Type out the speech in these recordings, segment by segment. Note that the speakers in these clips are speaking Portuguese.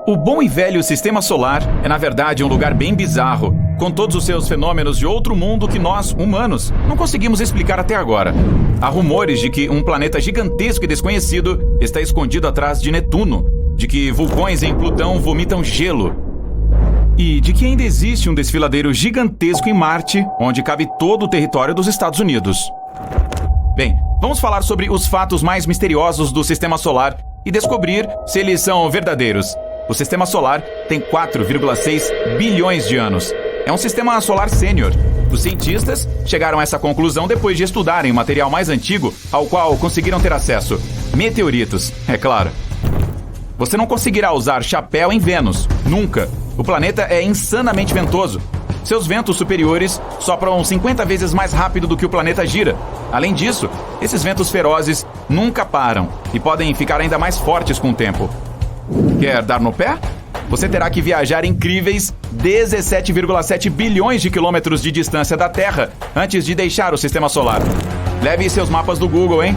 O bom e velho Sistema Solar é, na verdade, um lugar bem bizarro, com todos os seus fenômenos de outro mundo que nós, humanos, não conseguimos explicar até agora. Há rumores de que um planeta gigantesco e desconhecido está escondido atrás de Netuno, de que vulcões em Plutão vomitam gelo, e de que ainda existe um desfiladeiro gigantesco em Marte, onde cabe todo o território dos Estados Unidos. Bem, vamos falar sobre os fatos mais misteriosos do Sistema Solar e descobrir se eles são verdadeiros. O Sistema Solar tem 4,6 bilhões de anos. É um sistema solar sênior. Os cientistas chegaram a essa conclusão depois de estudarem o material mais antigo ao qual conseguiram ter acesso. Meteoritos, é claro. Você não conseguirá usar chapéu em Vênus, nunca. O planeta é insanamente ventoso. Seus ventos superiores sopram 50 vezes mais rápido do que o planeta gira. Além disso, esses ventos ferozes nunca param e podem ficar ainda mais fortes com o tempo. Quer dar no pé? Você terá que viajar incríveis 17,7 bilhões de quilômetros de distância da Terra antes de deixar o Sistema Solar. Leve seus mapas do Google, hein?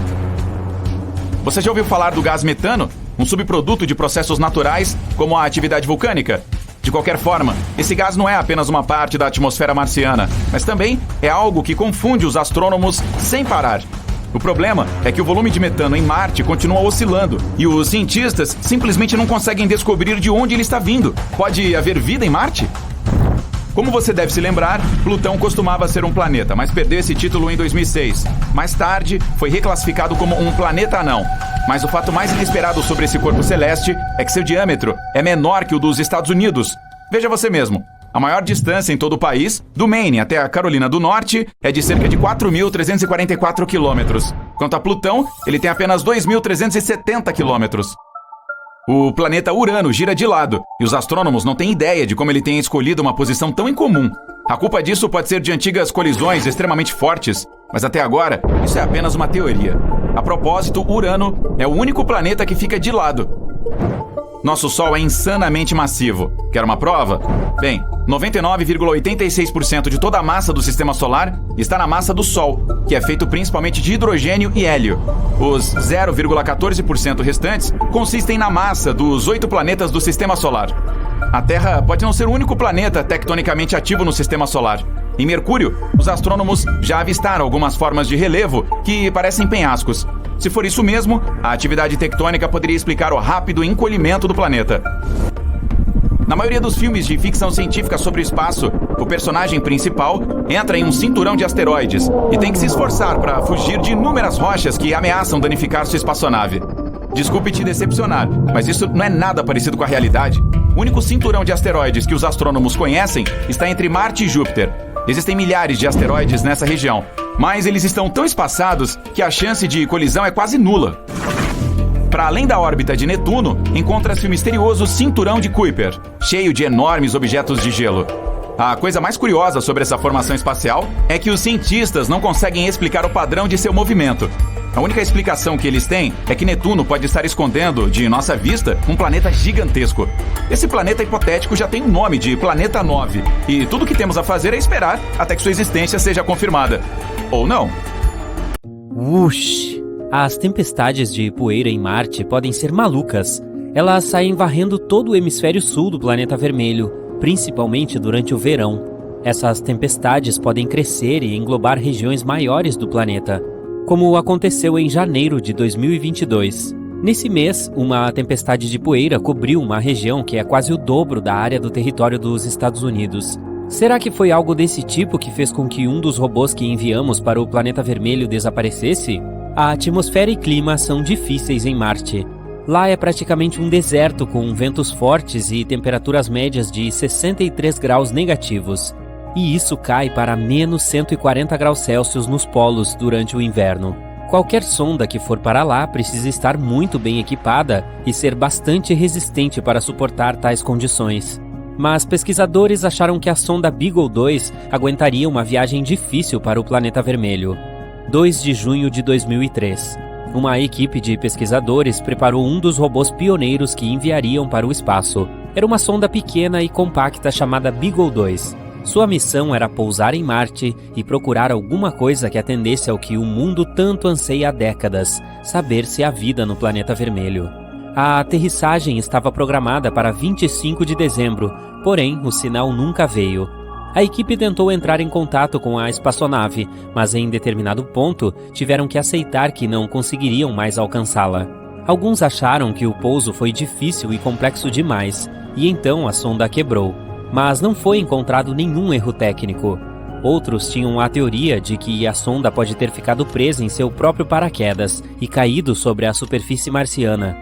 Você já ouviu falar do gás metano? Um subproduto de processos naturais, como a atividade vulcânica? De qualquer forma, esse gás não é apenas uma parte da atmosfera marciana, mas também é algo que confunde os astrônomos sem parar. O problema é que o volume de metano em Marte continua oscilando e os cientistas simplesmente não conseguem descobrir de onde ele está vindo. Pode haver vida em Marte? Como você deve se lembrar, Plutão costumava ser um planeta, mas perdeu esse título em 2006. Mais tarde, foi reclassificado como um planeta anão. Mas o fato mais inesperado sobre esse corpo celeste é que seu diâmetro é menor que o dos Estados Unidos. Veja você mesmo. A maior distância em todo o país, do Maine até a Carolina do Norte, é de cerca de 4.344 quilômetros. Quanto a Plutão, ele tem apenas 2.370 quilômetros. O planeta Urano gira de lado, e os astrônomos não têm ideia de como ele tenha escolhido uma posição tão incomum. A culpa disso pode ser de antigas colisões extremamente fortes, mas até agora, isso é apenas uma teoria. A propósito, Urano é o único planeta que fica de lado. Nosso Sol é insanamente massivo. Quer uma prova? Bem, 99,86% de toda a massa do Sistema Solar está na massa do Sol, que é feito principalmente de hidrogênio e hélio. Os 0,14% restantes consistem na massa dos 8 planetas do Sistema Solar. A Terra pode não ser o único planeta tectonicamente ativo no Sistema Solar. Em Mercúrio, os astrônomos já avistaram algumas formas de relevo que parecem penhascos. Se for isso mesmo, a atividade tectônica poderia explicar o rápido encolhimento do planeta. Na maioria dos filmes de ficção científica sobre o espaço, o personagem principal entra em um cinturão de asteroides e tem que se esforçar para fugir de inúmeras rochas que ameaçam danificar sua espaçonave. Desculpe te decepcionar, mas isso não é nada parecido com a realidade. O único cinturão de asteroides que os astrônomos conhecem está entre Marte e Júpiter. Existem milhares de asteroides nessa região, mas eles estão tão espaçados que a chance de colisão é quase nula. Para além da órbita de Netuno, encontra-se o misterioso Cinturão de Kuiper, cheio de enormes objetos de gelo. A coisa mais curiosa sobre essa formação espacial é que os cientistas não conseguem explicar o padrão de seu movimento. A única explicação que eles têm é que Netuno pode estar escondendo, de nossa vista, um planeta gigantesco. Esse planeta hipotético já tem o nome de Planeta 9, e tudo o que temos a fazer é esperar até que sua existência seja confirmada. Ou não. Ush! As tempestades de poeira em Marte podem ser malucas. Elas saem varrendo todo o hemisfério sul do planeta vermelho, principalmente durante o verão. Essas tempestades podem crescer e englobar regiões maiores do planeta, como aconteceu em janeiro de 2022. Nesse mês, uma tempestade de poeira cobriu uma região que é quase o dobro da área do território dos Estados Unidos. Será que foi algo desse tipo que fez com que um dos robôs que enviamos para o planeta vermelho desaparecesse? A atmosfera e clima são difíceis em Marte. Lá é praticamente um deserto com ventos fortes e temperaturas médias de 63 graus negativos. E isso cai para menos 140 graus Celsius nos polos durante o inverno. Qualquer sonda que for para lá precisa estar muito bem equipada e ser bastante resistente para suportar tais condições. Mas pesquisadores acharam que a sonda Beagle 2 aguentaria uma viagem difícil para o planeta vermelho. 2 de junho de 2003. Uma equipe de pesquisadores preparou um dos robôs pioneiros que enviariam para o espaço. Era uma sonda pequena e compacta chamada Beagle 2. Sua missão era pousar em Marte e procurar alguma coisa que atendesse ao que o mundo tanto anseia há décadas, saber se há vida no planeta vermelho. A aterrissagem estava programada para 25 de dezembro, porém o sinal nunca veio. A equipe tentou entrar em contato com a espaçonave, mas em determinado ponto tiveram que aceitar que não conseguiriam mais alcançá-la. Alguns acharam que o pouso foi difícil e complexo demais, e então a sonda quebrou. Mas não foi encontrado nenhum erro técnico. Outros tinham a teoria de que a sonda pode ter ficado presa em seu próprio paraquedas e caído sobre a superfície marciana.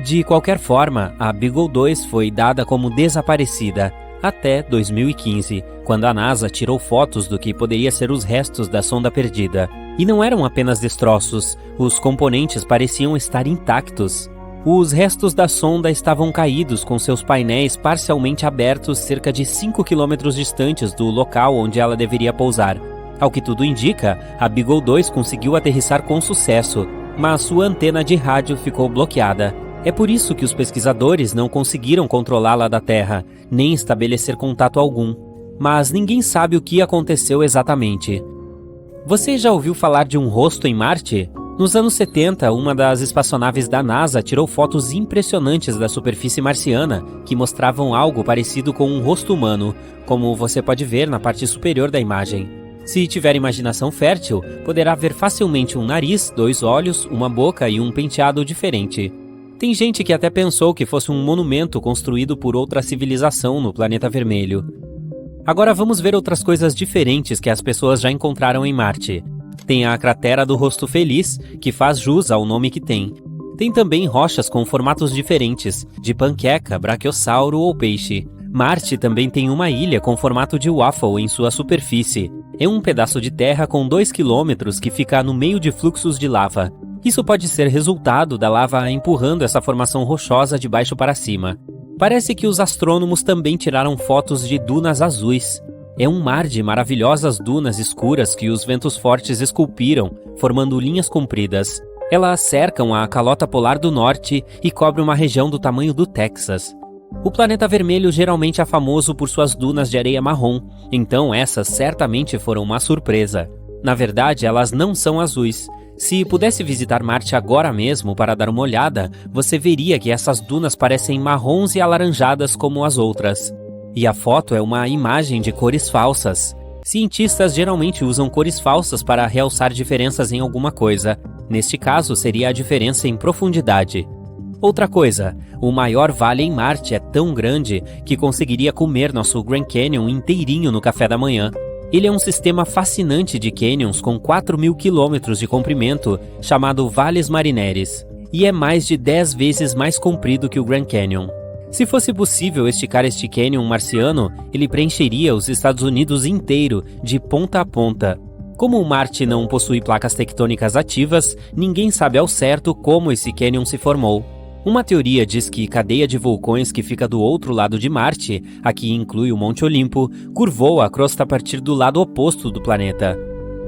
De qualquer forma, a Beagle 2 foi dada como desaparecida até 2015, quando a NASA tirou fotos do que poderia ser os restos da sonda perdida. E não eram apenas destroços, os componentes pareciam estar intactos. Os restos da sonda estavam caídos com seus painéis parcialmente abertos cerca de 5 km distantes do local onde ela deveria pousar. Ao que tudo indica, a Beagle 2 conseguiu aterrissar com sucesso, mas sua antena de rádio ficou bloqueada. É por isso que os pesquisadores não conseguiram controlá-la da Terra, nem estabelecer contato algum. Mas ninguém sabe o que aconteceu exatamente. Você já ouviu falar de um rosto em Marte? Nos anos 70, uma das espaçonaves da NASA tirou fotos impressionantes da superfície marciana que mostravam algo parecido com um rosto humano, como você pode ver na parte superior da imagem. Se tiver imaginação fértil, poderá ver facilmente um nariz, 2 olhos, uma boca e um penteado diferente. Tem gente que até pensou que fosse um monumento construído por outra civilização no planeta vermelho. Agora vamos ver outras coisas diferentes que as pessoas já encontraram em Marte. Tem a cratera do rosto feliz, que faz jus ao nome que tem. Tem também rochas com formatos diferentes, de panqueca, braquiossauro ou peixe. Marte também tem uma ilha com formato de waffle em sua superfície. É um pedaço de terra com 2 quilômetros que fica no meio de fluxos de lava. Isso pode ser resultado da lava empurrando essa formação rochosa de baixo para cima. Parece que os astrônomos também tiraram fotos de dunas azuis. É um mar de maravilhosas dunas escuras que os ventos fortes esculpiram, formando linhas compridas. Elas cercam a calota polar do norte e cobrem uma região do tamanho do Texas. O planeta vermelho geralmente é famoso por suas dunas de areia marrom, então essas certamente foram uma surpresa. Na verdade, elas não são azuis. Se pudesse visitar Marte agora mesmo para dar uma olhada, você veria que essas dunas parecem marrons e alaranjadas como as outras. E a foto é uma imagem de cores falsas. Cientistas geralmente usam cores falsas para realçar diferenças em alguma coisa. Neste caso, seria a diferença em profundidade. Outra coisa, o maior vale em Marte é tão grande que conseguiria comer nosso Grand Canyon inteirinho no café da manhã. Ele é um sistema fascinante de canyons com 4.000 quilômetros de comprimento, chamado Valles Marineris, e é mais de 10 vezes mais comprido que o Grand Canyon. Se fosse possível esticar este canyon marciano, ele preencheria os Estados Unidos inteiro, de ponta a ponta. Como Marte não possui placas tectônicas ativas, ninguém sabe ao certo como esse canyon se formou. Uma teoria diz que a cadeia de vulcões que fica do outro lado de Marte, aqui inclui o Monte Olimpo, curvou a crosta a partir do lado oposto do planeta.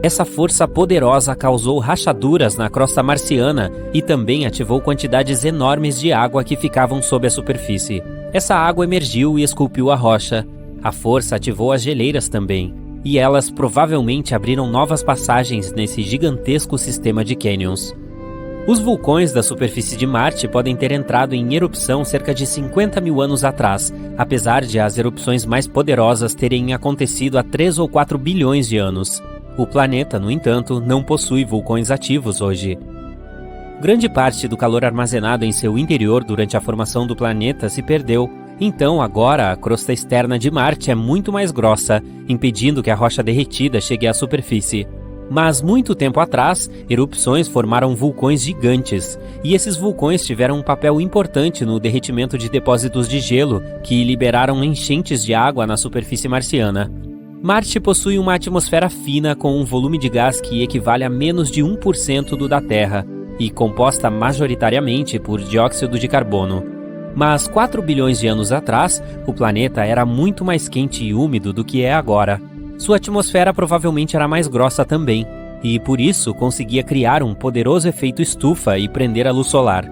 Essa força poderosa causou rachaduras na crosta marciana e também ativou quantidades enormes de água que ficavam sob a superfície. Essa água emergiu e esculpiu a rocha. A força ativou as geleiras também, e elas provavelmente abriram novas passagens nesse gigantesco sistema de canyons. Os vulcões da superfície de Marte podem ter entrado em erupção cerca de 50 mil anos atrás, apesar de as erupções mais poderosas terem acontecido há 3 ou 4 bilhões de anos. O planeta, no entanto, não possui vulcões ativos hoje. Grande parte do calor armazenado em seu interior durante a formação do planeta se perdeu. Então, agora, a crosta externa de Marte é muito mais grossa, impedindo que a rocha derretida chegue à superfície. Mas muito tempo atrás, erupções formaram vulcões gigantes, e esses vulcões tiveram um papel importante no derretimento de depósitos de gelo que liberaram enchentes de água na superfície marciana. Marte possui uma atmosfera fina com um volume de gás que equivale a menos de 1% do da Terra, e composta majoritariamente por dióxido de carbono. Mas 4 bilhões de anos atrás, o planeta era muito mais quente e úmido do que é agora. Sua atmosfera provavelmente era mais grossa também, e por isso conseguia criar um poderoso efeito estufa e prender a luz solar.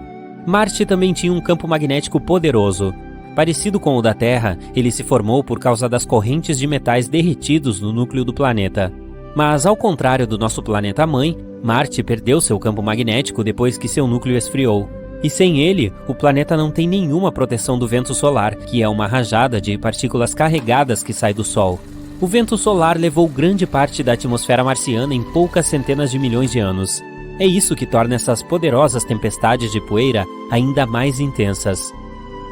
Marte também tinha um campo magnético poderoso. Parecido com o da Terra, ele se formou por causa das correntes de metais derretidos no núcleo do planeta. Mas, ao contrário do nosso planeta-mãe, Marte perdeu seu campo magnético depois que seu núcleo esfriou. E sem ele, o planeta não tem nenhuma proteção do vento solar, que é uma rajada de partículas carregadas que sai do Sol. O vento solar levou grande parte da atmosfera marciana em poucas centenas de milhões de anos. É isso que torna essas poderosas tempestades de poeira ainda mais intensas.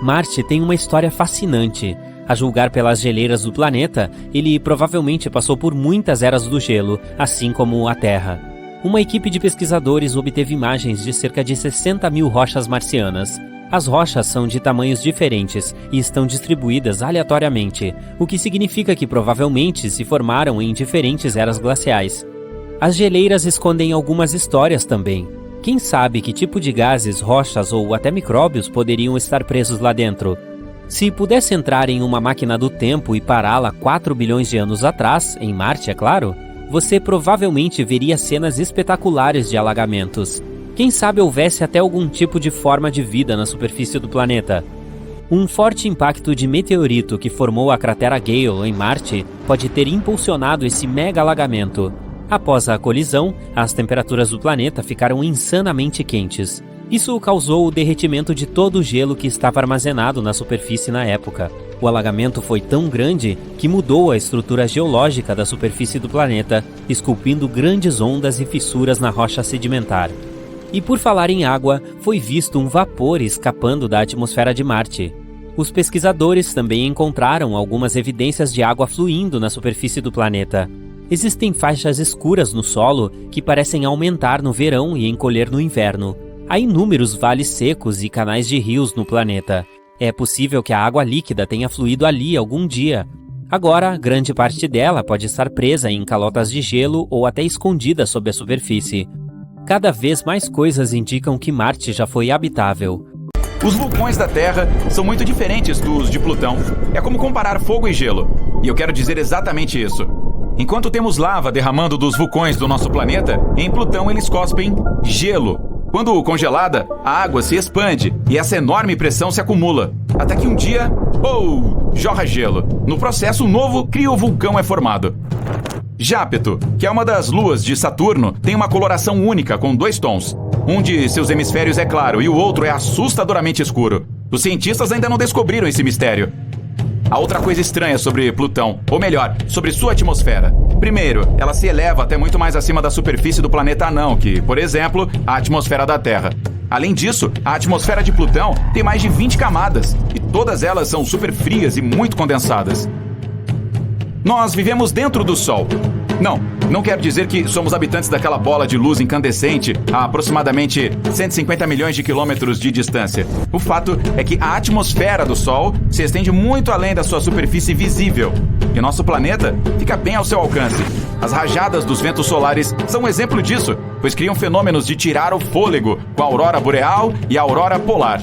Marte tem uma história fascinante. A julgar pelas geleiras do planeta, ele provavelmente passou por muitas eras do gelo, assim como a Terra. Uma equipe de pesquisadores obteve imagens de cerca de 60 mil rochas marcianas. As rochas são de tamanhos diferentes e estão distribuídas aleatoriamente, o que significa que provavelmente se formaram em diferentes eras glaciais. As geleiras escondem algumas histórias também. Quem sabe que tipo de gases, rochas ou até micróbios poderiam estar presos lá dentro? Se pudesse entrar em uma máquina do tempo e pará-la 4 bilhões de anos atrás, em Marte, é claro, você provavelmente veria cenas espetaculares de alagamentos. Quem sabe houvesse até algum tipo de forma de vida na superfície do planeta. Um forte impacto de meteorito que formou a cratera Gale em Marte pode ter impulsionado esse mega alagamento. Após a colisão, as temperaturas do planeta ficaram insanamente quentes. Isso causou o derretimento de todo o gelo que estava armazenado na superfície na época. O alagamento foi tão grande que mudou a estrutura geológica da superfície do planeta, esculpindo grandes ondas e fissuras na rocha sedimentar. E por falar em água, foi visto um vapor escapando da atmosfera de Marte. Os pesquisadores também encontraram algumas evidências de água fluindo na superfície do planeta. Existem faixas escuras no solo que parecem aumentar no verão e encolher no inverno. Há inúmeros vales secos e canais de rios no planeta. É possível que a água líquida tenha fluído ali algum dia. Agora, grande parte dela pode estar presa em calotas de gelo ou até escondida sob a superfície. Cada vez mais coisas indicam que Marte já foi habitável. Os vulcões da Terra são muito diferentes dos de Plutão. É como comparar fogo e gelo. E eu quero dizer exatamente isso. Enquanto temos lava derramando dos vulcões do nosso planeta, em Plutão eles cospem gelo. Quando congelada, a água se expande e essa enorme pressão se acumula. Até que um dia, jorra gelo. No processo, um novo criovulcão é formado. Jápeto, que é uma das luas de Saturno, tem uma coloração única com 2 tons. Um de seus hemisférios é claro e o outro é assustadoramente escuro. Os cientistas ainda não descobriram esse mistério. Há outra coisa estranha sobre Plutão, ou melhor, sobre sua atmosfera. Primeiro, ela se eleva até muito mais acima da superfície do planeta anão que, por exemplo, a atmosfera da Terra. Além disso, a atmosfera de Plutão tem mais de 20 camadas, e todas elas são super frias e muito condensadas. Nós vivemos dentro do Sol. Não quero dizer que somos habitantes daquela bola de luz incandescente a aproximadamente 150 milhões de quilômetros de distância. O fato é que a atmosfera do Sol se estende muito além da sua superfície visível. E nosso planeta fica bem ao seu alcance. As rajadas dos ventos solares são um exemplo disso, pois criam fenômenos de tirar o fôlego, com a aurora boreal e a aurora polar.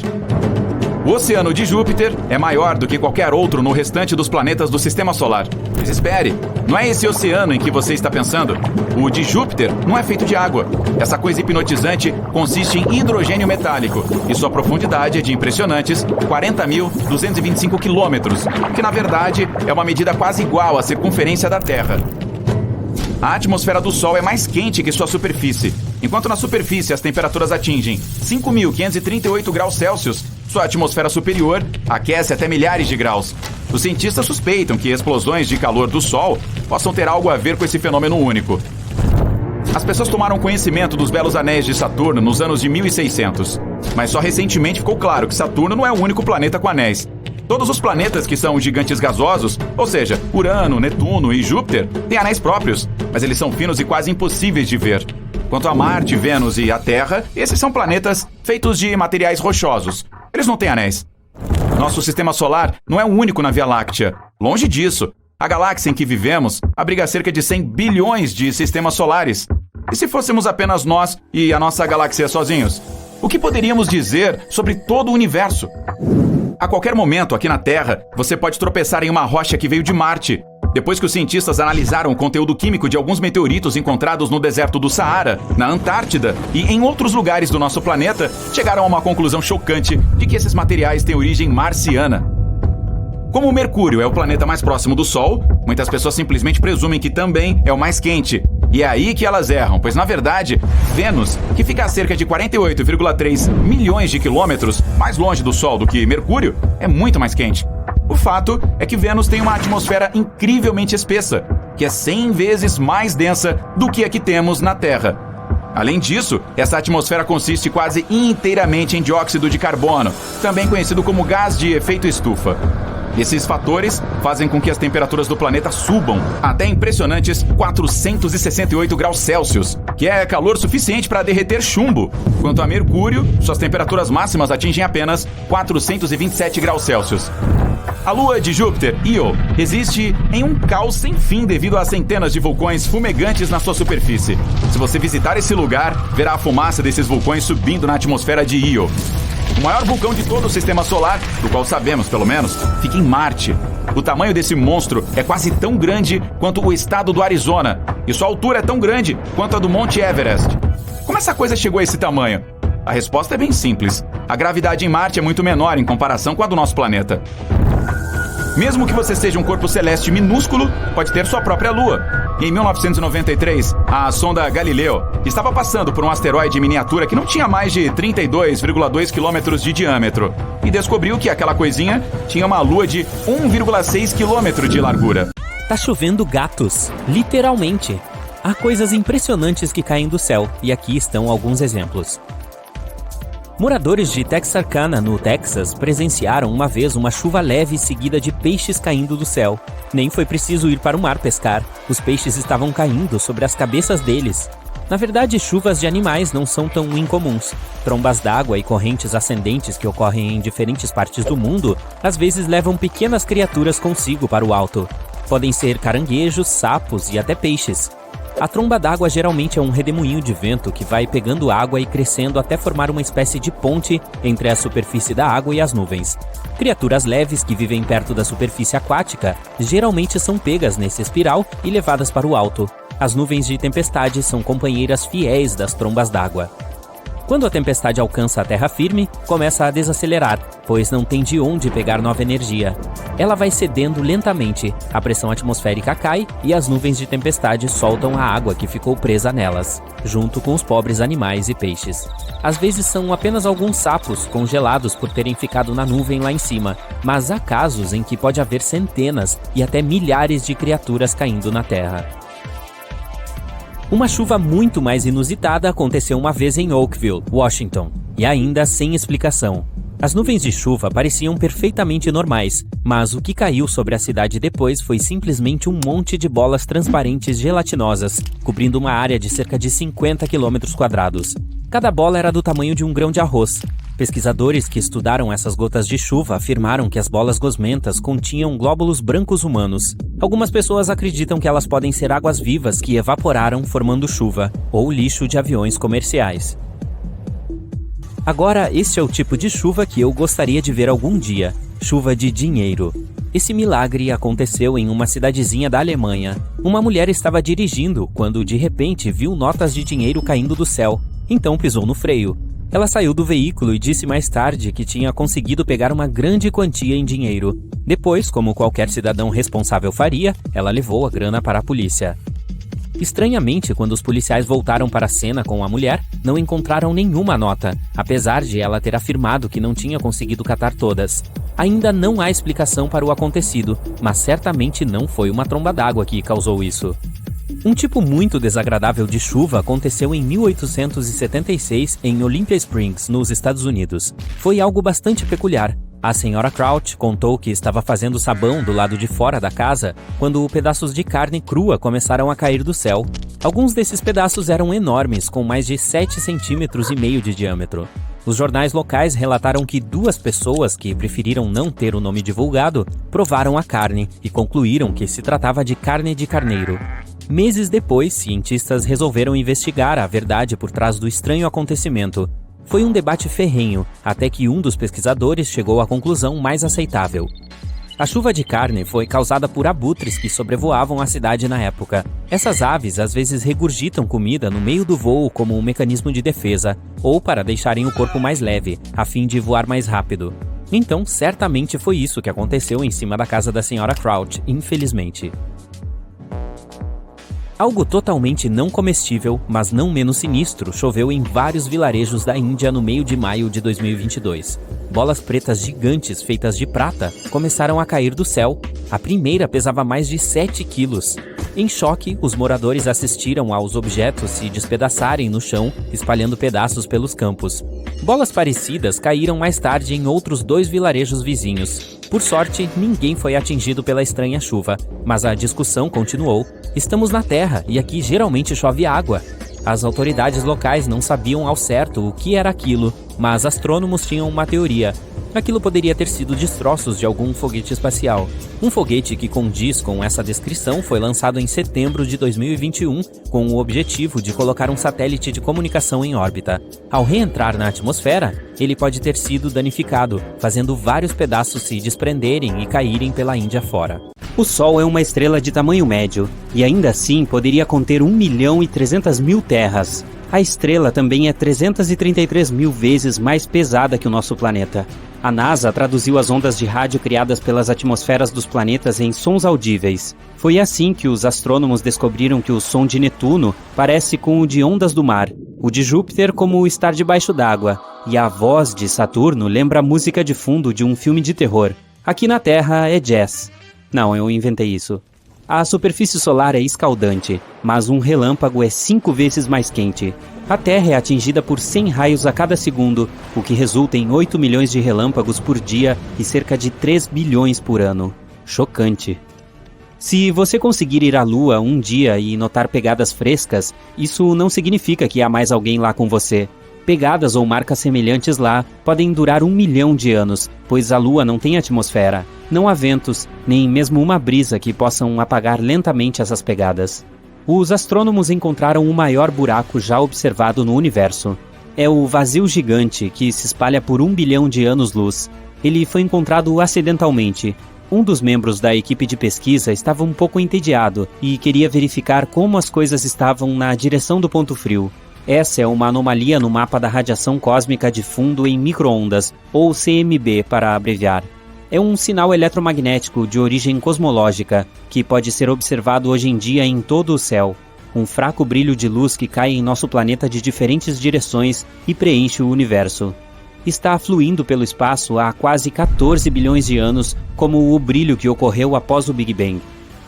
O oceano de Júpiter é maior do que qualquer outro no restante dos planetas do Sistema Solar. Mas espere, não é esse oceano em que você está pensando. O de Júpiter não é feito de água. Essa coisa hipnotizante consiste em hidrogênio metálico e sua profundidade é de impressionantes 40.225 quilômetros, que na verdade é uma medida quase igual à circunferência da Terra. A atmosfera do Sol é mais quente que sua superfície. Enquanto na superfície as temperaturas atingem 5.538 graus Celsius, sua atmosfera superior aquece até milhares de graus. Os cientistas suspeitam que explosões de calor do Sol possam ter algo a ver com esse fenômeno único. As pessoas tomaram conhecimento dos belos anéis de Saturno nos anos de 1600, mas só recentemente ficou claro que Saturno não é o único planeta com anéis. Todos os planetas que são gigantes gasosos, ou seja, Urano, Netuno e Júpiter, têm anéis próprios, mas eles são finos e quase impossíveis de ver. Quanto a Marte, Vênus e a Terra, esses são planetas feitos de materiais rochosos. Eles não têm anéis. Nosso sistema solar não é o único na Via Láctea. Longe disso. A galáxia em que vivemos abriga cerca de 100 bilhões de sistemas solares. E se fôssemos apenas nós e a nossa galáxia sozinhos? O que poderíamos dizer sobre todo o universo? A qualquer momento, aqui na Terra, você pode tropeçar em uma rocha que veio de Marte. Depois que os cientistas analisaram o conteúdo químico de alguns meteoritos encontrados no deserto do Saara, na Antártida e em outros lugares do nosso planeta, chegaram a uma conclusão chocante de que esses materiais têm origem marciana. Como o Mercúrio é o planeta mais próximo do Sol, muitas pessoas simplesmente presumem que também é o mais quente. E é aí que elas erram, pois na verdade, Vênus, que fica a cerca de 48,3 milhões de quilômetros mais longe do Sol do que Mercúrio, é muito mais quente. O fato é que Vênus tem uma atmosfera incrivelmente espessa, que é 100 vezes mais densa do que a que temos na Terra. Além disso, essa atmosfera consiste quase inteiramente em dióxido de carbono, também conhecido como gás de efeito estufa. Esses fatores fazem com que as temperaturas do planeta subam até impressionantes 468 graus Celsius, que é calor suficiente para derreter chumbo. Quanto a Mercúrio, suas temperaturas máximas atingem apenas 427 graus Celsius. A lua de Júpiter, Io, existe em um caos sem fim devido a centenas de vulcões fumegantes na sua superfície. Se você visitar esse lugar, verá a fumaça desses vulcões subindo na atmosfera de Io. O maior vulcão de todo o sistema solar, do qual sabemos pelo menos, fica em Marte. O tamanho desse monstro é quase tão grande quanto o estado do Arizona, e sua altura é tão grande quanto a do Monte Everest. Como essa coisa chegou a esse tamanho? A resposta é bem simples. A gravidade em Marte é muito menor em comparação com a do nosso planeta. Mesmo que você seja um corpo celeste minúsculo, pode ter sua própria lua. Em 1993, a sonda Galileu estava passando por um asteroide miniatura que não tinha mais de 32,2 quilômetros de diâmetro e descobriu que aquela coisinha tinha uma lua de 1,6 quilômetro de largura. Tá chovendo gatos, literalmente. Há coisas impressionantes que caem do céu, e aqui estão alguns exemplos. Moradores de Texarkana, no Texas, presenciaram uma vez uma chuva leve seguida de peixes caindo do céu. Nem foi preciso ir para o mar pescar, os peixes estavam caindo sobre as cabeças deles. Na verdade, chuvas de animais não são tão incomuns. Trombas d'água e correntes ascendentes que ocorrem em diferentes partes do mundo, às vezes levam pequenas criaturas consigo para o alto. Podem ser caranguejos, sapos e até peixes. A tromba d'água geralmente é um redemoinho de vento que vai pegando água e crescendo até formar uma espécie de ponte entre a superfície da água e as nuvens. Criaturas leves que vivem perto da superfície aquática geralmente são pegas nesse espiral e levadas para o alto. As nuvens de tempestade são companheiras fiéis das trombas d'água. Quando a tempestade alcança a terra firme, começa a desacelerar, pois não tem de onde pegar nova energia. Ela vai cedendo lentamente, a pressão atmosférica cai e as nuvens de tempestade soltam a água que ficou presa nelas, junto com os pobres animais e peixes. Às vezes são apenas alguns sapos congelados por terem ficado na nuvem lá em cima, mas há casos em que pode haver centenas e até milhares de criaturas caindo na terra. Uma chuva muito mais inusitada aconteceu uma vez em Oakville, Washington, e ainda sem explicação. As nuvens de chuva pareciam perfeitamente normais, mas o que caiu sobre a cidade depois foi simplesmente um monte de bolas transparentes gelatinosas, cobrindo uma área de cerca de 50 km². Cada bola era do tamanho de um grão de arroz. Pesquisadores que estudaram essas gotas de chuva afirmaram que as bolas gosmentas continham glóbulos brancos humanos. Algumas pessoas acreditam que elas podem ser águas vivas que evaporaram formando chuva, ou lixo de aviões comerciais. Agora, este é o tipo de chuva que eu gostaria de ver algum dia: chuva de dinheiro. Esse milagre aconteceu em uma cidadezinha da Alemanha. Uma mulher estava dirigindo quando, de repente, viu notas de dinheiro caindo do céu. Então pisou no freio. Ela saiu do veículo e disse mais tarde que tinha conseguido pegar uma grande quantia em dinheiro. Depois, como qualquer cidadão responsável faria, ela levou a grana para a polícia. Estranhamente, quando os policiais voltaram para a cena com a mulher, não encontraram nenhuma nota, apesar de ela ter afirmado que não tinha conseguido catar todas. Ainda não há explicação para o acontecido, mas certamente não foi uma tromba d'água que causou isso. Um tipo muito desagradável de chuva aconteceu em 1876 em Olympia Springs, nos Estados Unidos. Foi algo bastante peculiar. A senhora Crouch contou que estava fazendo sabão do lado de fora da casa quando pedaços de carne crua começaram a cair do céu. Alguns desses pedaços eram enormes, com mais de 7,5 centímetros de diâmetro. Os jornais locais relataram que 2 pessoas que preferiram não ter o nome divulgado provaram a carne e concluíram que se tratava de carne de carneiro. Meses depois, cientistas resolveram investigar a verdade por trás do estranho acontecimento. Foi um debate ferrenho, até que um dos pesquisadores chegou à conclusão mais aceitável. A chuva de carne foi causada por abutres que sobrevoavam a cidade na época. Essas aves às vezes regurgitam comida no meio do voo como um mecanismo de defesa, ou para deixarem o corpo mais leve, a fim de voar mais rápido. Então, certamente foi isso que aconteceu em cima da casa da senhora Crouch, infelizmente. Algo totalmente não comestível, mas não menos sinistro, choveu em vários vilarejos da Índia no meio de maio de 2022. Bolas pretas gigantes feitas de prata começaram a cair do céu. A primeira pesava mais de 7 quilos. Em choque, os moradores assistiram aos objetos se despedaçarem no chão, espalhando pedaços pelos campos. Bolas parecidas caíram mais tarde em outros 2 vilarejos vizinhos. Por sorte, ninguém foi atingido pela estranha chuva, mas a discussão continuou. Estamos na Terra e aqui geralmente chove água. As autoridades locais não sabiam ao certo o que era aquilo, mas astrônomos tinham uma teoria. Aquilo poderia ter sido destroços de algum foguete espacial. Um foguete que condiz com essa descrição foi lançado em setembro de 2021 com o objetivo de colocar um satélite de comunicação em órbita. Ao reentrar na atmosfera, ele pode ter sido danificado, fazendo vários pedaços se desprenderem e caírem pela Índia fora. O Sol é uma estrela de tamanho médio, e ainda assim poderia conter 1.300.000 terras. A estrela também é 333 mil vezes mais pesada que o nosso planeta. A NASA traduziu as ondas de rádio criadas pelas atmosferas dos planetas em sons audíveis. Foi assim que os astrônomos descobriram que o som de Netuno parece com o de ondas do mar, o de Júpiter como estar debaixo d'água, e a voz de Saturno lembra a música de fundo de um filme de terror. Aqui na Terra é jazz. Não, eu inventei isso. A superfície solar é escaldante, mas um relâmpago é 5 vezes mais quente. A Terra é atingida por 100 raios a cada segundo, o que resulta em 8 milhões de relâmpagos por dia e cerca de 3 bilhões por ano. Chocante. Se você conseguir ir à Lua um dia e notar pegadas frescas, isso não significa que há mais alguém lá com você. Pegadas ou marcas semelhantes lá podem durar 1 milhão de anos, pois a Lua não tem atmosfera. Não há ventos, nem mesmo uma brisa que possam apagar lentamente essas pegadas. Os astrônomos encontraram o maior buraco já observado no universo. É o vazio gigante, que se espalha por 1 bilhão de anos-luz. Ele foi encontrado acidentalmente. Um dos membros da equipe de pesquisa estava um pouco entediado e queria verificar como as coisas estavam na direção do ponto frio. Essa é uma anomalia no mapa da radiação cósmica de fundo em micro-ondas, ou CMB para abreviar. É um sinal eletromagnético de origem cosmológica, que pode ser observado hoje em dia em todo o céu. Um fraco brilho de luz que cai em nosso planeta de diferentes direções e preenche o universo. Está fluindo pelo espaço há quase 14 bilhões de anos, como o brilho que ocorreu após o Big Bang.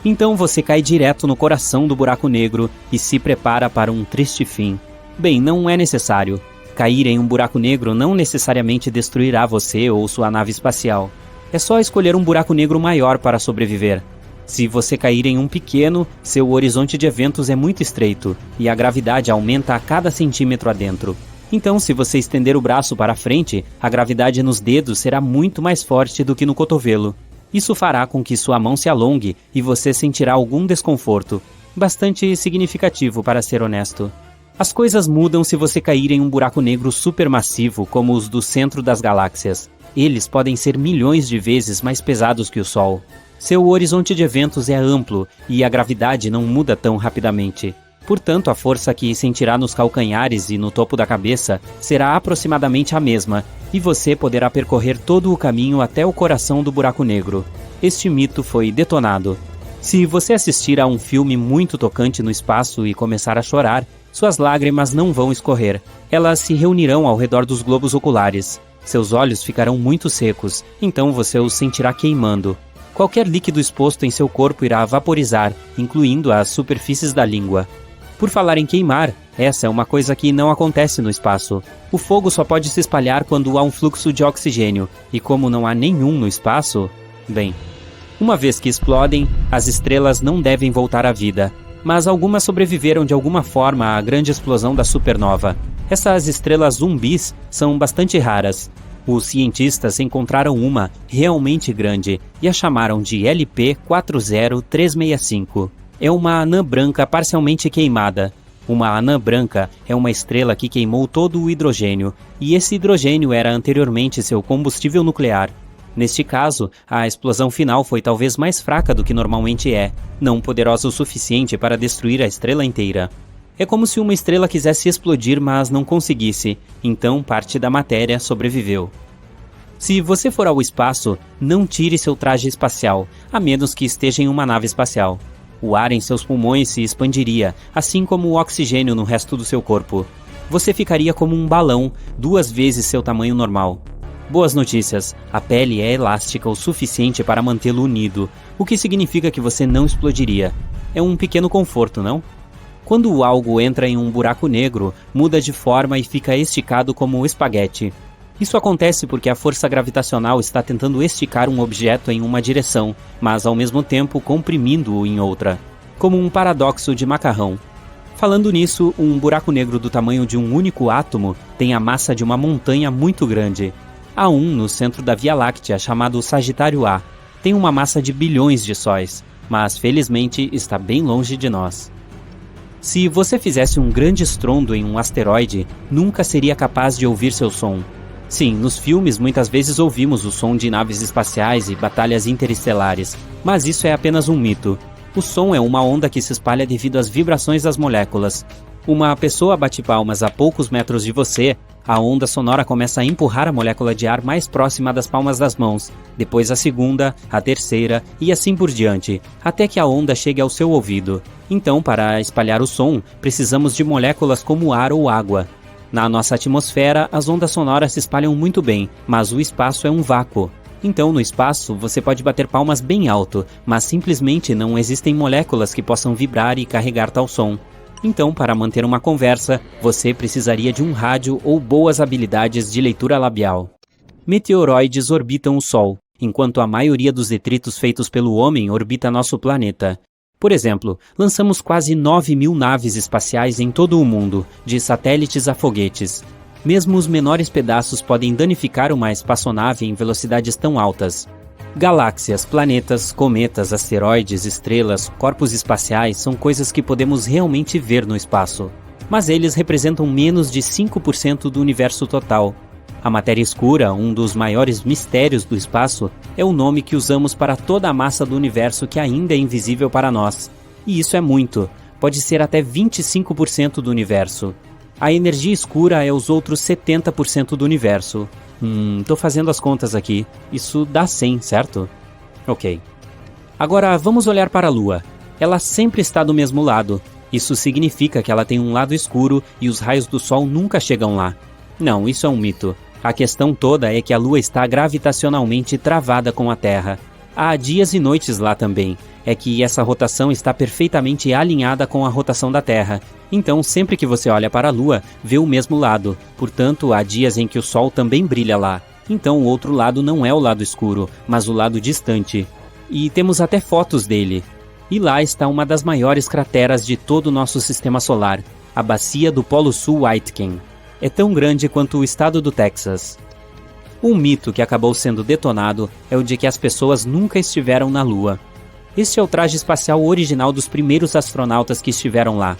Então você cai direto no coração do buraco negro e se prepara para um triste fim. Bem, não é necessário. Cair em um buraco negro não necessariamente destruirá você ou sua nave espacial. É só escolher um buraco negro maior para sobreviver. Se você cair em um pequeno, seu horizonte de eventos é muito estreito e a gravidade aumenta a cada centímetro adentro. Então, se você estender o braço para frente, a gravidade nos dedos será muito mais forte do que no cotovelo. Isso fará com que sua mão se alongue e você sentirá algum desconforto, bastante significativo para ser honesto. As coisas mudam se você cair em um buraco negro supermassivo como os do centro das galáxias. Eles podem ser milhões de vezes mais pesados que o Sol. Seu horizonte de eventos é amplo e a gravidade não muda tão rapidamente. Portanto, a força que sentirá nos calcanhares e no topo da cabeça será aproximadamente a mesma, e você poderá percorrer todo o caminho até o coração do buraco negro. Este mito foi detonado. Se você assistir a um filme muito tocante no espaço e começar a chorar, suas lágrimas não vão escorrer. Elas se reunirão ao redor dos globos oculares. Seus olhos ficarão muito secos, então você os sentirá queimando. Qualquer líquido exposto em seu corpo irá vaporizar, incluindo as superfícies da língua. Por falar em queimar, essa é uma coisa que não acontece no espaço. O fogo só pode se espalhar quando há um fluxo de oxigênio, e como não há nenhum no espaço, bem, uma vez que explodem, as estrelas não devem voltar à vida. Mas algumas sobreviveram de alguma forma à grande explosão da supernova. Essas estrelas zumbis são bastante raras. Os cientistas encontraram uma realmente grande e a chamaram de LP40365. É uma anã branca parcialmente queimada. Uma anã branca é uma estrela que queimou todo o hidrogênio, e esse hidrogênio era anteriormente seu combustível nuclear. Neste caso, a explosão final foi talvez mais fraca do que normalmente é, não poderosa o suficiente para destruir a estrela inteira. É como se uma estrela quisesse explodir, mas não conseguisse, então parte da matéria sobreviveu. Se você for ao espaço, não tire seu traje espacial, a menos que esteja em uma nave espacial. O ar em seus pulmões se expandiria, assim como o oxigênio no resto do seu corpo. Você ficaria como um balão, 2 vezes seu tamanho normal. Boas notícias, a pele é elástica o suficiente para mantê-lo unido, o que significa que você não explodiria. É um pequeno conforto, não? Quando algo entra em um buraco negro, muda de forma e fica esticado como espaguete. Isso acontece porque a força gravitacional está tentando esticar um objeto em uma direção, mas ao mesmo tempo comprimindo-o em outra, como um paradoxo de macarrão. Falando nisso, um buraco negro do tamanho de um único átomo tem a massa de uma montanha muito grande. Há um no centro da Via Láctea chamado Sagitário A. Tem uma massa de bilhões de sóis, mas felizmente está bem longe de nós. Se você fizesse um grande estrondo em um asteroide, nunca seria capaz de ouvir seu som. Sim, nos filmes muitas vezes ouvimos o som de naves espaciais e batalhas interestelares, mas isso é apenas um mito. O som é uma onda que se espalha devido às vibrações das moléculas. Uma pessoa bate palmas a poucos metros de você, a onda sonora começa a empurrar a molécula de ar mais próxima das palmas das mãos, depois a segunda, a terceira e assim por diante, até que a onda chegue ao seu ouvido. Então, para espalhar o som, precisamos de moléculas como ar ou água. Na nossa atmosfera, as ondas sonoras se espalham muito bem, mas o espaço é um vácuo. Então, no espaço, você pode bater palmas bem alto, mas simplesmente não existem moléculas que possam vibrar e carregar tal som. Então, para manter uma conversa, você precisaria de um rádio ou boas habilidades de leitura labial. Meteoroides orbitam o Sol, enquanto a maioria dos detritos feitos pelo homem orbita nosso planeta. Por exemplo, lançamos quase 9.000 naves espaciais em todo o mundo, de satélites a foguetes. Mesmo os menores pedaços podem danificar uma espaçonave em velocidades tão altas. Galáxias, planetas, cometas, asteroides, estrelas, corpos espaciais são coisas que podemos realmente ver no espaço. Mas eles representam menos de 5% do universo total. A matéria escura, um dos maiores mistérios do espaço, é o nome que usamos para toda a massa do universo que ainda é invisível para nós. E isso é muito, pode ser até 25% do universo. A energia escura é os outros 70% do universo. Tô fazendo as contas aqui. Isso dá 100, certo? Ok. Agora vamos olhar para a Lua. Ela sempre está do mesmo lado. Isso significa que ela tem um lado escuro e os raios do Sol nunca chegam lá. Não, isso é um mito. A questão toda é que a Lua está gravitacionalmente travada com a Terra. Há dias e noites lá também. É que essa rotação está perfeitamente alinhada com a rotação da Terra. Então, sempre que você olha para a Lua, vê o mesmo lado. Portanto, há dias em que o Sol também brilha lá. Então, o outro lado não é o lado escuro, mas o lado distante. E temos até fotos dele. E lá está uma das maiores crateras de todo o nosso sistema solar, a Bacia do Polo Sul Aitken. É tão grande quanto o estado do Texas. Um mito que acabou sendo detonado é o de que as pessoas nunca estiveram na Lua. Este é o traje espacial original dos primeiros astronautas que estiveram lá.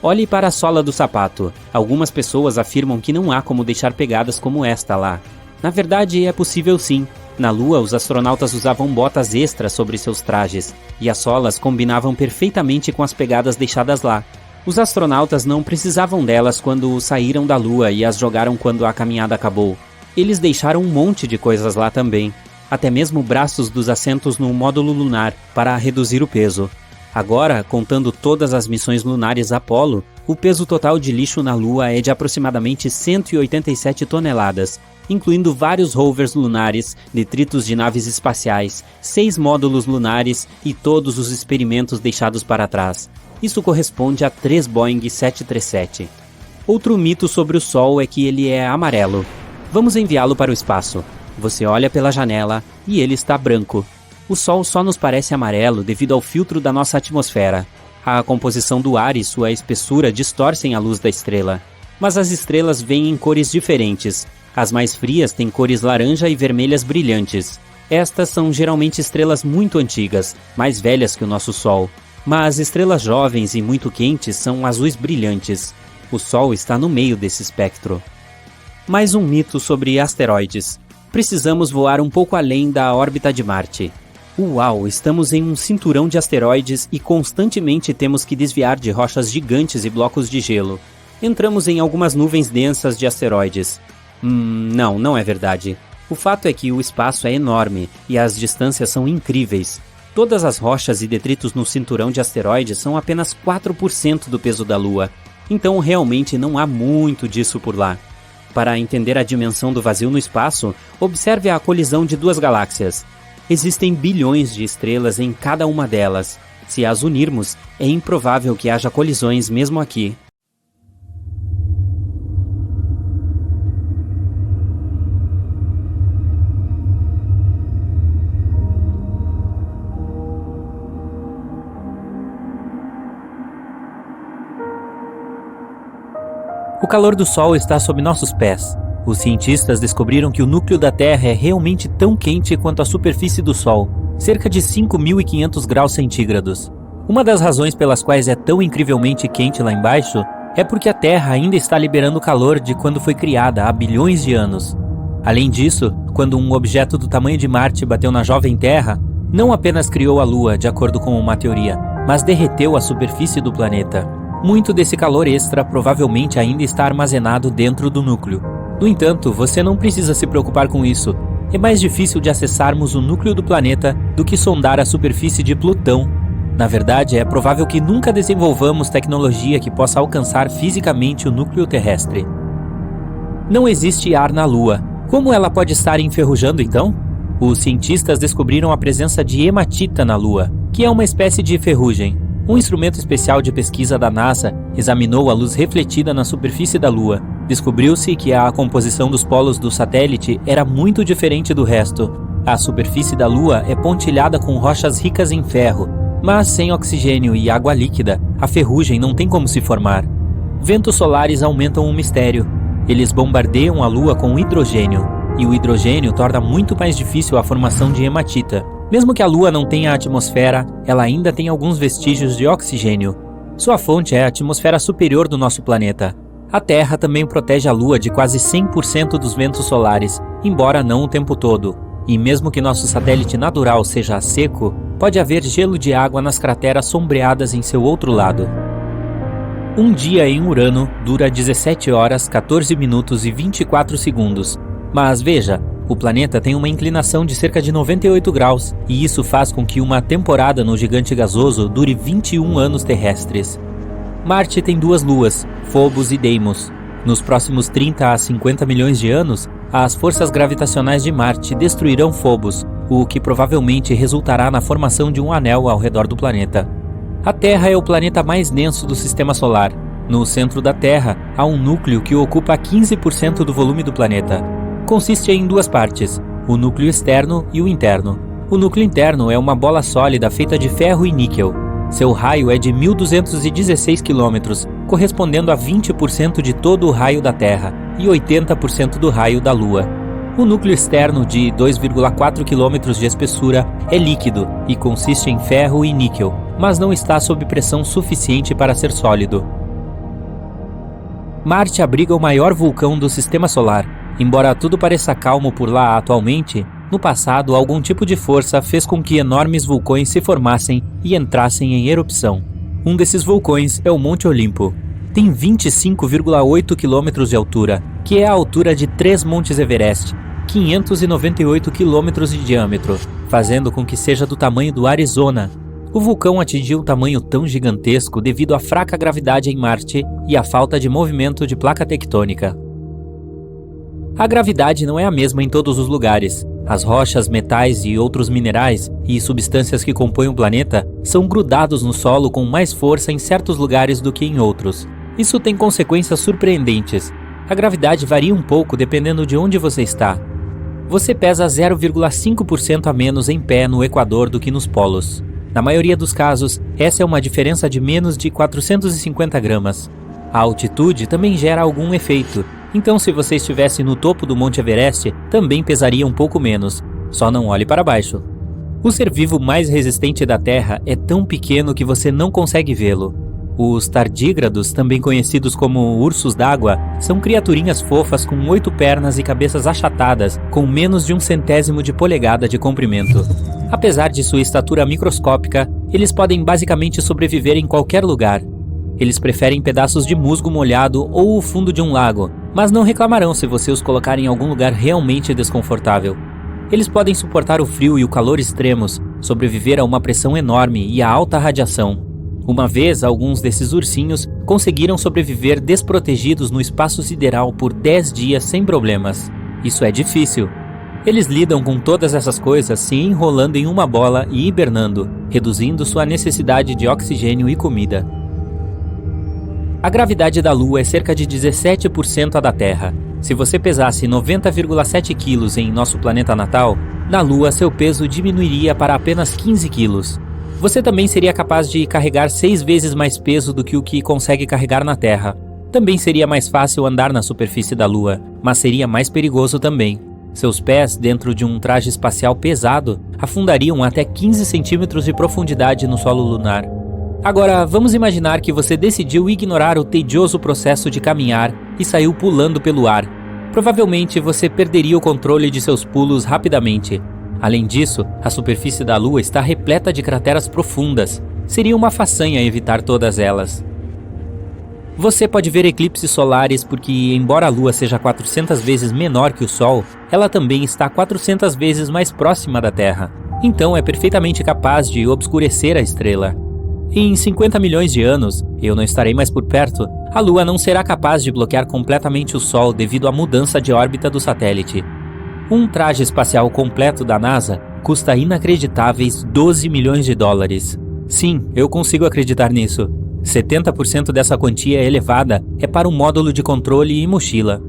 Olhe para a sola do sapato. Algumas pessoas afirmam que não há como deixar pegadas como esta lá. Na verdade, é possível sim. Na Lua, os astronautas usavam botas extras sobre seus trajes, e as solas combinavam perfeitamente com as pegadas deixadas lá. Os astronautas não precisavam delas quando saíram da Lua e as jogaram quando a caminhada acabou. Eles deixaram um monte de coisas lá também. Até mesmo braços dos assentos no módulo lunar para reduzir o peso. Agora, contando todas as missões lunares Apollo, o peso total de lixo na Lua é de aproximadamente 187 toneladas, incluindo vários rovers lunares, detritos de naves espaciais, 6 módulos lunares e todos os experimentos deixados para trás. Isso corresponde a 3 Boeing 737. Outro mito sobre o Sol é que ele é amarelo. Vamos enviá-lo para o espaço. Você olha pela janela e ele está branco. O Sol só nos parece amarelo devido ao filtro da nossa atmosfera. A composição do ar e sua espessura distorcem a luz da estrela. Mas as estrelas vêm em cores diferentes. As mais frias têm cores laranja e vermelhas brilhantes. Estas são geralmente estrelas muito antigas, mais velhas que o nosso Sol. Mas estrelas jovens e muito quentes são azuis brilhantes. O Sol está no meio desse espectro. Mais um mito sobre asteroides. Precisamos voar um pouco além da órbita de Marte. Uau, estamos em um cinturão de asteroides e constantemente temos que desviar de rochas gigantes e blocos de gelo. Entramos em algumas nuvens densas de asteroides. Não é verdade. O fato é que o espaço é enorme e as distâncias são incríveis. Todas as rochas e detritos no cinturão de asteroides são apenas 4% do peso da Lua, então realmente não há muito disso por lá. Para entender a dimensão do vazio no espaço, observe a colisão de duas galáxias. Existem bilhões de estrelas em cada uma delas. Se as unirmos, é improvável que haja colisões mesmo aqui. O calor do Sol está sob nossos pés. Os cientistas descobriram que o núcleo da Terra é realmente tão quente quanto a superfície do Sol, cerca de 5.500 graus centígrados. Uma das razões pelas quais é tão incrivelmente quente lá embaixo é porque a Terra ainda está liberando calor de quando foi criada há bilhões de anos. Além disso, quando um objeto do tamanho de Marte bateu na jovem Terra, não apenas criou a Lua, de acordo com uma teoria, mas derreteu a superfície do planeta. Muito desse calor extra provavelmente ainda está armazenado dentro do núcleo. No entanto, você não precisa se preocupar com isso. É mais difícil de acessarmos o núcleo do planeta do que sondar a superfície de Plutão. Na verdade, é provável que nunca desenvolvamos tecnologia que possa alcançar fisicamente o núcleo terrestre. Não existe ar na Lua. Como ela pode estar enferrujando então? Os cientistas descobriram a presença de hematita na Lua, que é uma espécie de ferrugem. Um instrumento especial de pesquisa da NASA examinou a luz refletida na superfície da Lua. Descobriu-se que a composição dos polos do satélite era muito diferente do resto. A superfície da Lua é pontilhada com rochas ricas em ferro, mas sem oxigênio e água líquida, a ferrugem não tem como se formar. Ventos solares aumentam o mistério. Eles bombardeiam a Lua com hidrogênio, e o hidrogênio torna muito mais difícil a formação de hematita. Mesmo que a Lua não tenha atmosfera, ela ainda tem alguns vestígios de oxigênio. Sua fonte é a atmosfera superior do nosso planeta. A Terra também protege a Lua de quase 100% dos ventos solares, embora não o tempo todo. E mesmo que nosso satélite natural seja seco, pode haver gelo de água nas crateras sombreadas em seu outro lado. Um dia em Urano dura 17 horas, 14 minutos e 24 segundos. Mas veja, o planeta tem uma inclinação de cerca de 98 graus, e isso faz com que uma temporada no gigante gasoso dure 21 anos terrestres. Marte tem duas luas, Phobos e Deimos. Nos próximos 30 a 50 milhões de anos, as forças gravitacionais de Marte destruirão Phobos, o que provavelmente resultará na formação de um anel ao redor do planeta. A Terra é o planeta mais denso do Sistema Solar. No centro da Terra, há um núcleo que ocupa 15% do volume do planeta. Consiste em duas partes, o núcleo externo e o interno. O núcleo interno é uma bola sólida feita de ferro e níquel. Seu raio é de 1.216 km, correspondendo a 20% de todo o raio da Terra e 80% do raio da Lua. O núcleo externo, de 2,4 km de espessura, é líquido e consiste em ferro e níquel, mas não está sob pressão suficiente para ser sólido. Marte abriga o maior vulcão do Sistema Solar. Embora tudo pareça calmo por lá atualmente, no passado algum tipo de força fez com que enormes vulcões se formassem e entrassem em erupção. Um desses vulcões é o Monte Olimpo. Tem 25,8 km de altura, que é a altura de 3 Montes Everest, 598 km de diâmetro, fazendo com que seja do tamanho do Arizona. O vulcão atingiu um tamanho tão gigantesco devido à fraca gravidade em Marte e à falta de movimento de placa tectônica. A gravidade não é a mesma em todos os lugares. As rochas, metais e outros minerais e substâncias que compõem o planeta são grudados no solo com mais força em certos lugares do que em outros. Isso tem consequências surpreendentes. A gravidade varia um pouco dependendo de onde você está. Você pesa 0,5% a menos em pé no Equador do que nos polos. Na maioria dos casos, essa é uma diferença de menos de 450 gramas. A altitude também gera algum efeito. Então, se você estivesse no topo do Monte Everest, também pesaria um pouco menos. Só não olhe para baixo. O ser vivo mais resistente da Terra é tão pequeno que você não consegue vê-lo. Os tardígrados, também conhecidos como ursos d'água, são criaturinhas fofas com 8 pernas e cabeças achatadas, com menos de 1/100º de polegada de comprimento. Apesar de sua estatura microscópica, eles podem basicamente sobreviver em qualquer lugar. Eles preferem pedaços de musgo molhado ou o fundo de um lago, mas não reclamarão se você os colocar em algum lugar realmente desconfortável. Eles podem suportar o frio e o calor extremos, sobreviver a uma pressão enorme e a alta radiação. Uma vez, alguns desses ursinhos conseguiram sobreviver desprotegidos no espaço sideral por 10 dias sem problemas. Isso é difícil. Eles lidam com todas essas coisas se enrolando em uma bola e hibernando, reduzindo sua necessidade de oxigênio e comida. A gravidade da Lua é cerca de 17% a da Terra. Se você pesasse 90,7 quilos em nosso planeta natal, na Lua seu peso diminuiria para apenas 15 quilos. Você também seria capaz de carregar 6 vezes mais peso do que o que consegue carregar na Terra. Também seria mais fácil andar na superfície da Lua, mas seria mais perigoso também. Seus pés, dentro de um traje espacial pesado, afundariam até 15 centímetros de profundidade no solo lunar. Agora, vamos imaginar que você decidiu ignorar o tedioso processo de caminhar e saiu pulando pelo ar. Provavelmente você perderia o controle de seus pulos rapidamente. Além disso, a superfície da Lua está repleta de crateras profundas. Seria uma façanha evitar todas elas. Você pode ver eclipses solares porque, embora a Lua seja 400 vezes menor que o Sol, ela também está 400 vezes mais próxima da Terra. Então é perfeitamente capaz de obscurecer a estrela. Em 50 milhões de anos, eu não estarei mais por perto, a Lua não será capaz de bloquear completamente o Sol devido à mudança de órbita do satélite. Um traje espacial completo da NASA custa inacreditáveis 12 milhões de dólares. Sim, eu consigo acreditar nisso. 70% dessa quantia elevada é para um módulo de controle e mochila.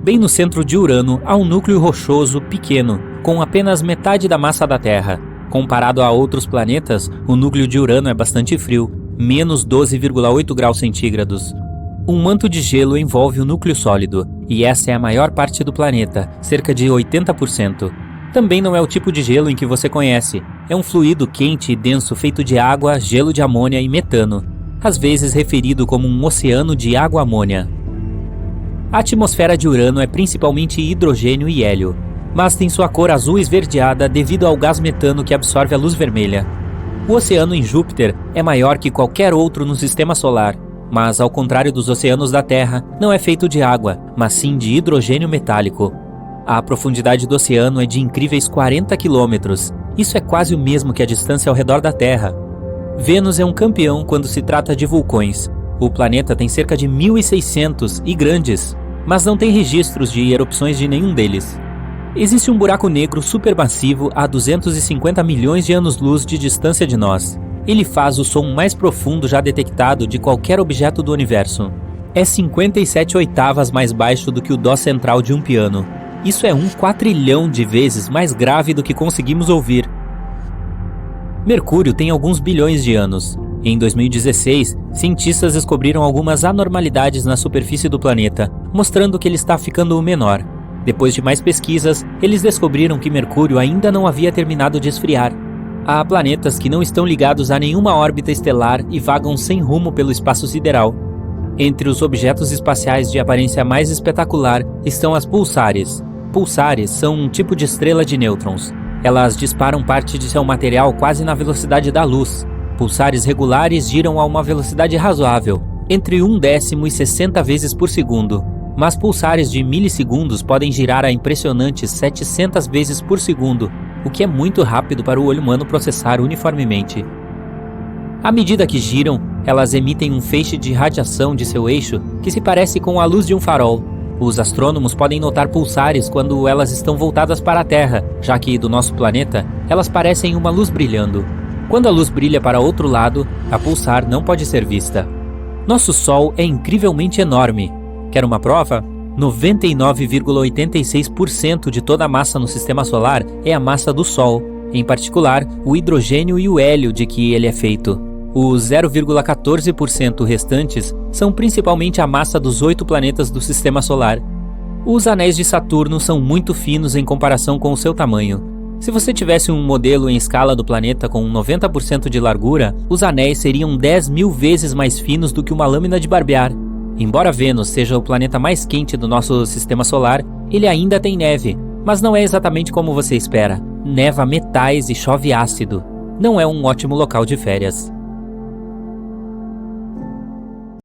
Bem no centro de Urano há um núcleo rochoso pequeno, com apenas metade da massa da Terra. Comparado a outros planetas, o núcleo de Urano é bastante frio, menos 12,8 graus centígrados. Um manto de gelo envolve o núcleo sólido, e essa é a maior parte do planeta, cerca de 80%. Também não é o tipo de gelo em que você conhece. É um fluido quente e denso feito de água, gelo de amônia e metano, às vezes referido como um oceano de água-amônia. A atmosfera de Urano é principalmente hidrogênio e hélio, mas tem sua cor azul esverdeada devido ao gás metano que absorve a luz vermelha. O oceano em Júpiter é maior que qualquer outro no sistema solar, mas ao contrário dos oceanos da Terra, não é feito de água, mas sim de hidrogênio metálico. A profundidade do oceano é de incríveis 40 quilômetros. Isso é quase o mesmo que a distância ao redor da Terra. Vênus é um campeão quando se trata de vulcões. O planeta tem cerca de 1.600 e grandes, mas não tem registros de erupções de nenhum deles. Existe um buraco negro supermassivo a 250 milhões de anos-luz de distância de nós. Ele faz o som mais profundo já detectado de qualquer objeto do universo. É 57 oitavas mais baixo do que o dó central de um piano. Isso é 1 quatrilhão de vezes mais grave do que conseguimos ouvir. Mercúrio tem alguns bilhões de anos. Em 2016, cientistas descobriram algumas anormalidades na superfície do planeta, mostrando que ele está ficando menor. Depois de mais pesquisas, eles descobriram que Mercúrio ainda não havia terminado de esfriar. Há planetas que não estão ligados a nenhuma órbita estelar e vagam sem rumo pelo espaço sideral. Entre os objetos espaciais de aparência mais espetacular estão as pulsares. Pulsares são um tipo de estrela de nêutrons. Elas disparam parte de seu material quase na velocidade da luz. Pulsares regulares giram a uma velocidade razoável, entre 1/10 e 60 vezes por segundo. Mas pulsares de milissegundos podem girar a impressionantes 700 vezes por segundo, o que é muito rápido para o olho humano processar uniformemente. À medida que giram, elas emitem um feixe de radiação de seu eixo que se parece com a luz de um farol. Os astrônomos podem notar pulsares quando elas estão voltadas para a Terra, já que, do nosso planeta, elas parecem uma luz brilhando. Quando a luz brilha para outro lado, a pulsar não pode ser vista. Nosso Sol é incrivelmente enorme. Quer uma prova? 99,86% de toda a massa no sistema solar é a massa do Sol, em particular o hidrogênio e o hélio de que ele é feito. Os 0,14% restantes são principalmente a massa dos 8 planetas do sistema solar. Os anéis de Saturno são muito finos em comparação com o seu tamanho. Se você tivesse um modelo em escala do planeta com 90% de largura, os anéis seriam 10.000 vezes mais finos do que uma lâmina de barbear. Embora Vênus seja o planeta mais quente do nosso sistema solar, ele ainda tem neve, mas não é exatamente como você espera. Neva metais e chove ácido. Não é um ótimo local de férias.